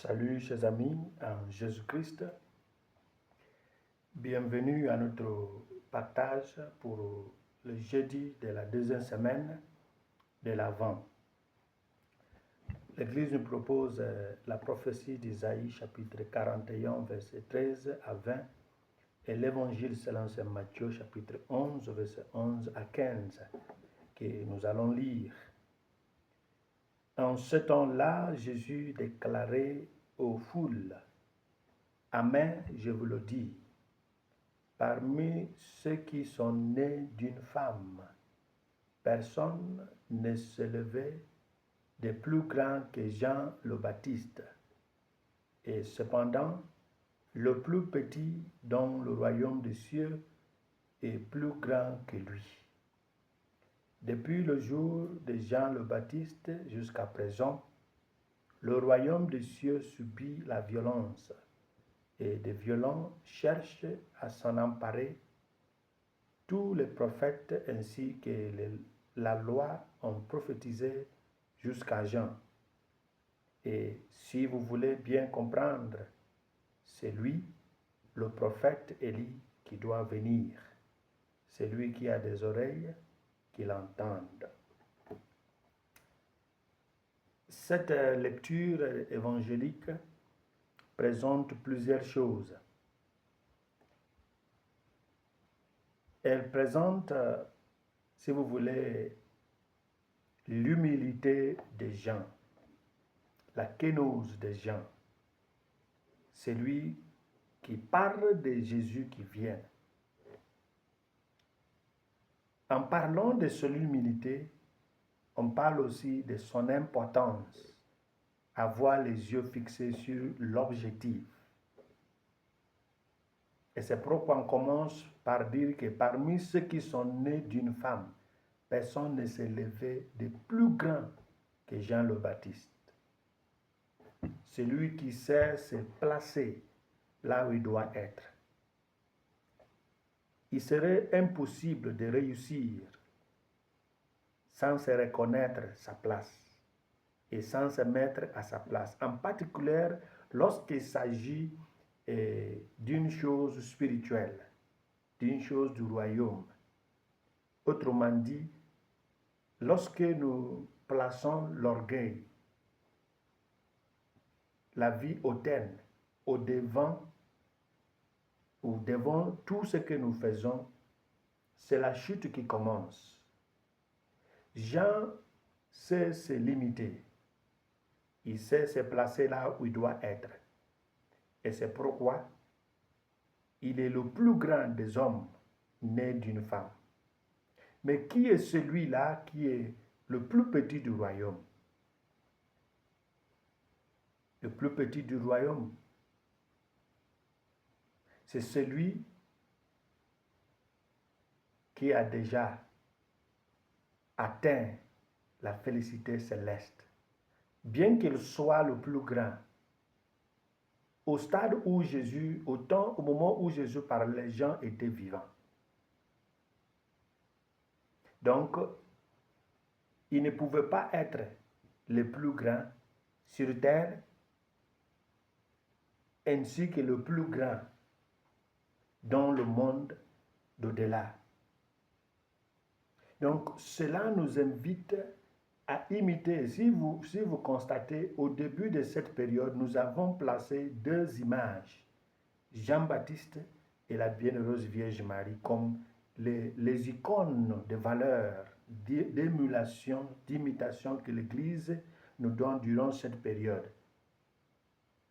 Salut chers amis en Jésus-Christ. Bienvenue à notre partage pour le jeudi de la deuxième semaine de l'Avent. L'Église nous propose la prophétie d'Isaïe chapitre 41 verset 13 à 20 et l'Évangile selon Saint Matthieu chapitre 11 verset 11 à 15 que nous allons lire. En ce temps-là, Jésus déclarait aux foules: Amen, je vous le dis, parmi ceux qui sont nés d'une femme, personne ne s'est levé de plus grand que Jean le Baptiste. Et cependant, le plus petit dans le royaume des cieux est plus grand que lui. Depuis le jour de Jean le Baptiste jusqu'à présent, le royaume des cieux subit la violence, et des violents cherchent à s'en emparer. Tous les prophètes ainsi que la loi ont prophétisé jusqu'à Jean. Et si vous voulez bien comprendre, c'est lui, le prophète Élie, qui doit venir. C'est lui qui a des oreilles, qui l'entendent. Cette lecture évangélique présente plusieurs choses. Elle présente, si vous voulez, l'humilité des gens, la kénose des gens. C'est lui qui parle de Jésus qui vient. En parlant de son humilité, on parle aussi de son importance, avoir les yeux fixés sur l'objectif. Et c'est pourquoi on commence par dire que parmi ceux qui sont nés d'une femme, personne ne s'est levé de plus grand que Jean le Baptiste. C'est lui qui sait se placer là où il doit être. Il serait impossible de réussir sans se reconnaître sa place et sans se mettre à sa place. En particulier, lorsqu'il s'agit d'une chose spirituelle, d'une chose du royaume. Autrement dit, lorsque nous plaçons l'orgueil, la vie hautaine, au devant ou devant tout ce que nous faisons, c'est la chute qui commence. Jean sait se limiter. Il sait se placer là où il doit être. Et c'est pourquoi il est le plus grand des hommes nés d'une femme. Mais qui est celui-là qui est le plus petit du royaume? Le plus petit du royaume, c'est celui qui a déjà atteint la félicité céleste. Bien qu'il soit le plus grand, au stade où Jésus, au moment où Jésus parlait, les gens étaient vivants. Donc, il ne pouvait pas être le plus grand sur terre, ainsi que le plus grand dans le monde d'au-delà. Donc, cela nous invite à imiter. Si vous constatez, au début de cette période, nous avons placé deux images, Jean-Baptiste et la Bienheureuse Vierge Marie, comme les icônes de valeur, d'émulation, d'imitation que l'Église nous donne durant cette période,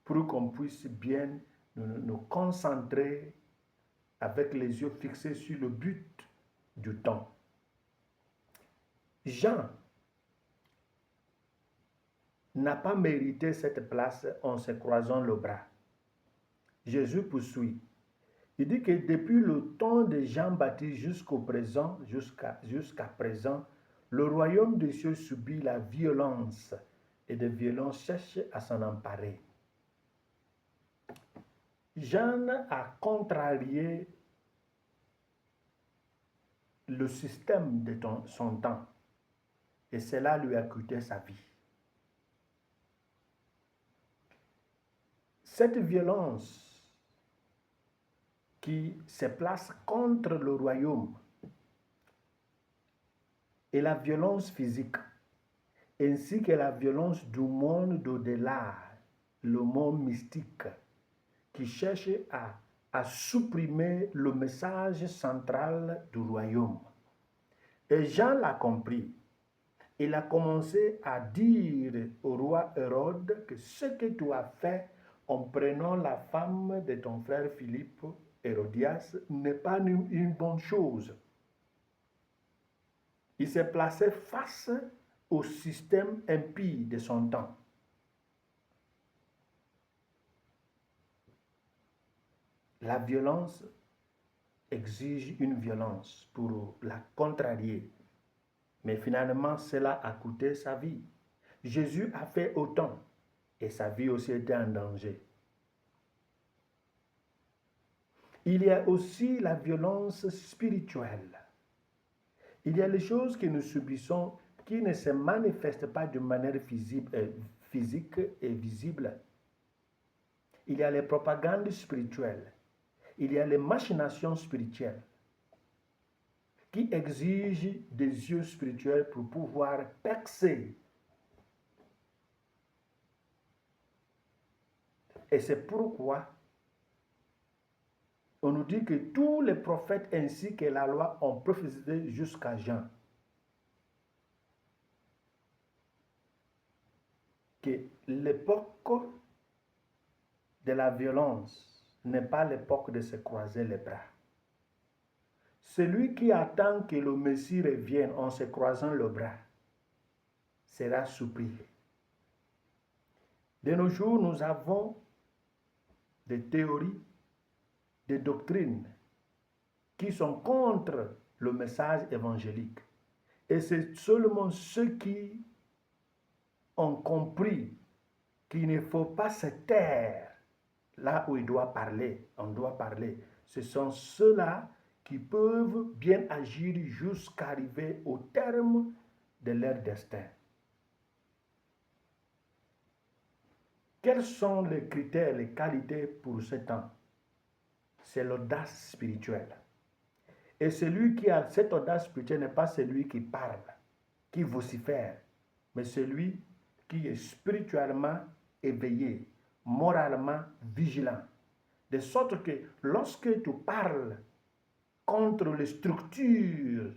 pour qu'on puisse bien nous concentrer avec les yeux fixés sur le but du temps. Jean n'a pas mérité cette place en se croisant le bras. Jésus poursuit. Il dit que depuis le temps de Jean-Baptiste jusqu'au présent, jusqu'à présent, le royaume des cieux subit la violence et de violence cherchent à s'en emparer. Jean a contrarié le système de son temps et cela lui a coûté sa vie. Cette violence qui se place contre le royaume et la violence physique, ainsi que la violence du monde d'au-delà, le monde mystique, qui cherche à supprimer le message central du royaume. Et Jean l'a compris. Il a commencé à dire au roi Hérode que ce que tu as fait en prenant la femme de ton frère Philippe, Hérodias, n'est pas une bonne chose. Il s'est placé face au système impie de son temps. La violence exige une violence pour la contrarier. Mais finalement, cela a coûté sa vie. Jésus a fait autant et sa vie aussi était en danger. Il y a aussi la violence spirituelle. Il y a les choses que nous subissons qui ne se manifestent pas de manière physique et visible. Il y a les propagandes spirituelles. Il y a les machinations spirituelles qui exigent des yeux spirituels pour pouvoir percer. Et c'est pourquoi on nous dit que tous les prophètes ainsi que la loi ont prophétisé jusqu'à Jean. Que l'époque de la violence n'est pas l'époque de se croiser les bras. Celui qui attend que le Messie revienne en se croisant le bras sera supplié. De nos jours, nous avons des théories, des doctrines qui sont contre le message évangélique. Et c'est seulement ceux qui ont compris qu'il ne faut pas se taire là où il doit parler, on doit parler. Ce sont ceux-là qui peuvent bien agir jusqu'à arriver au terme de leur destin. Quels sont les critères, les qualités pour ce temps? C'est l'audace spirituelle. Et celui qui a cette audace spirituelle n'est pas celui qui parle, qui vocifère, mais celui qui est spirituellement éveillé, moralement vigilant. De sorte que lorsque tu parles contre les structures,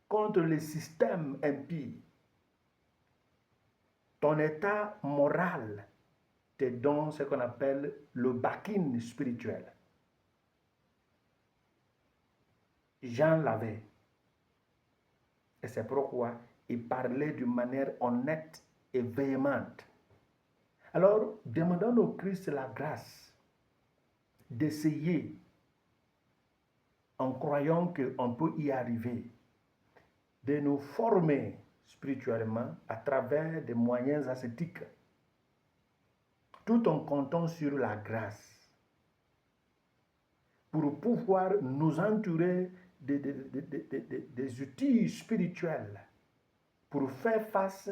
contre les systèmes impies, ton état moral te donne ce qu'on appelle le backing spirituel. Jean l'avait. Et c'est pourquoi il parlait d'une manière honnête et véhémente. Alors, demandons au Christ la grâce d'essayer, en croyant qu'on peut y arriver, de nous former spirituellement à travers des moyens ascétiques, tout en comptant sur la grâce, pour pouvoir nous entourer des outils spirituels pour faire face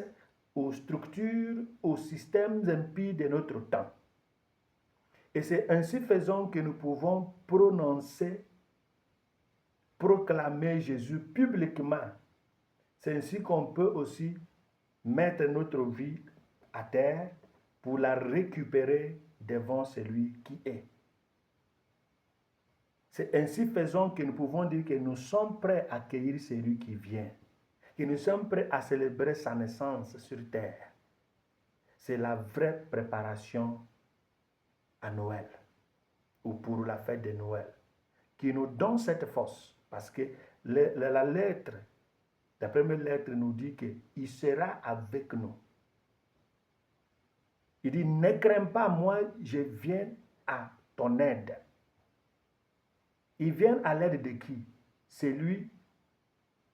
aux structures, aux systèmes impies de notre temps. Et c'est ainsi faisant que nous pouvons prononcer, proclamer Jésus publiquement. C'est ainsi qu'on peut aussi mettre notre vie à terre pour la récupérer devant celui qui est. C'est ainsi faisant que nous pouvons dire que nous sommes prêts à accueillir celui qui vient, que nous sommes prêts à célébrer sa naissance sur terre. C'est la vraie préparation à Noël ou pour la fête de Noël qui nous donne cette force, parce que la lettre, la première lettre nous dit qu'il sera avec nous. Il dit, ne crains pas, moi je viens à ton aide. Il vient à l'aide de qui? C'est lui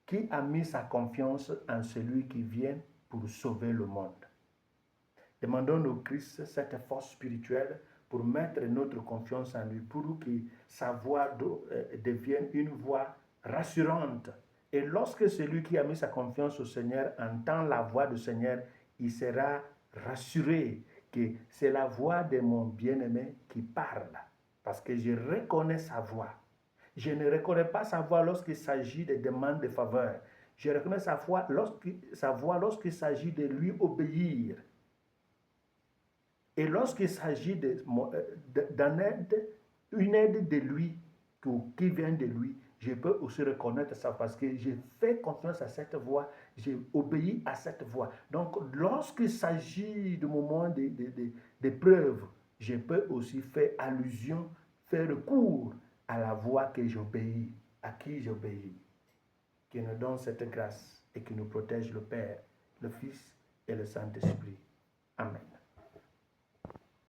qui a mis sa confiance en celui qui vient pour sauver le monde. Demandons au Christ cette force spirituelle pour mettre notre confiance en lui, pour que sa voix devienne une voix rassurante. Et lorsque celui qui a mis sa confiance au Seigneur entend la voix du Seigneur, il sera rassuré. que c'est la voix de mon bien-aimé qui parle, parce que je reconnais sa voix. Je ne reconnais pas sa voix lorsqu'il s'agit de demandes de faveur. Je reconnais sa voix lorsqu'il s'agit de lui obéir. Et lorsqu'il s'agit une aide de lui, qui vient de lui, je peux aussi reconnaître ça parce que j'ai fait confiance à cette voix, j'ai obéi à cette voix. Donc, lorsqu'il s'agit de moments d'épreuve, je peux aussi faire allusion, faire recours à la voix que j'obéis, à qui j'obéis. Qui nous donne cette grâce et qui nous protège le Père, le Fils et le Saint-Esprit. Amen.